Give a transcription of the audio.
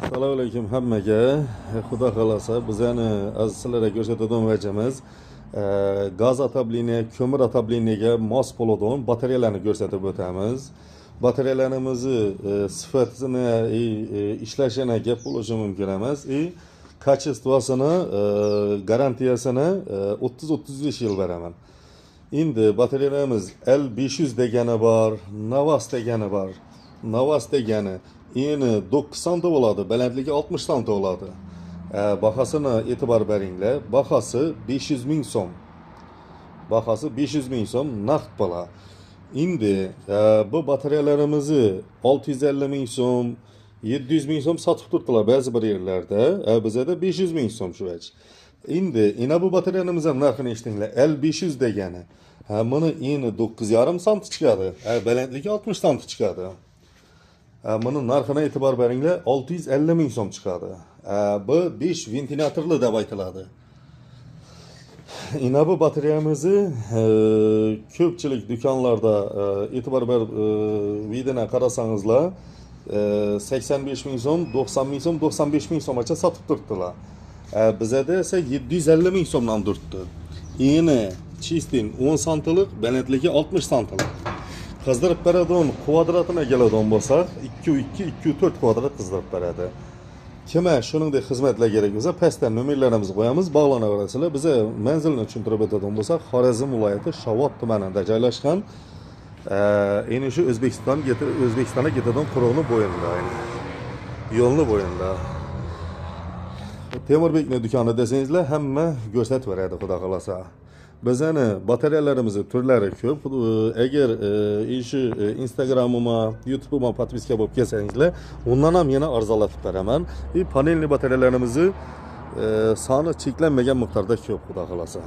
Assalomu alaykum hammaga. Xudo xolasa biz yana aziz sizlarga ko'rsatadigan vajamiz gaz atabliniya, ko'mir atabliniyaga mos bo'ladigan batareyalarni ko'rsatib o'tamiz. Batareyalarimizni sifatini, ishlashini gap bo'lishi mumkin emas. Kачествосini, garantiyasini 30-35 yil beraman. Endi batareyalarimiz L500 degani bor, Navas degani bor. Navas degani eni 9 santa bo'ladi, balandligi 60 santa bo'ladi. Bahasini e'tibor beringlar. Bahasi 500 ming so'm. Bahasi 500 ming so'm naqd pula. Endi bu batareyalarimizni 650 ming so'm, 700 ming so'm sotib turibdilar ba'zi bir yerlarda. Bizda 500 ming so'm shu vach. Endi bu batareyalarimizni narxini eshitinglar. L500 degani. Buni eni 9,5 santa chiqadi. Balandligi 60 santa chiqadi. Buni narxini e'tibor beringlar, 650 ming so'm chiqadi. Bu 5 ventilyatorli deb aytiladi. Bu batareyamizni ko'pchilik do'konlarda e'tibor berib videoni qarasangizlar 85 ming so'm, 90 ming so'm, 95 ming so'mgacha sotib turibdilar. Bizda esa 750 ming so'mdan turibdi. Eni chistin 10 santalik, balandligi 60 santalik. Qizdirib beradigan kvadratına keladigan bo'lsak, 2x2, 2x4 kvadrat qizdirib beradi. Kimga shuningdek xizmatlar kerak bo'lsa, pastdan nomerlarimizni qo'yamiz, bog'lanaverasizlar. Biz manzilni tushuntirib o'tadigan bo'lsak, Xorazm viloyati Shovot tumanida joylashgan. Endi shu O'zbekistonga ketadigan quruqni bo'yinda, yo'lni bo'yinda. Temurbekning do'koni desangizlar, hamma ko'rsatib beradi, xudo xolasa. Bizani batareyalarimizni turlari ko'p. Agar Instagram'ıma, YouTube'uma podpiska bo'lib kelsangizlar, undan ham yana arzonlatib beraman. Panelli batareyalarimizni soni cheklanmagan miqdorda ko'p, xudo xolasa.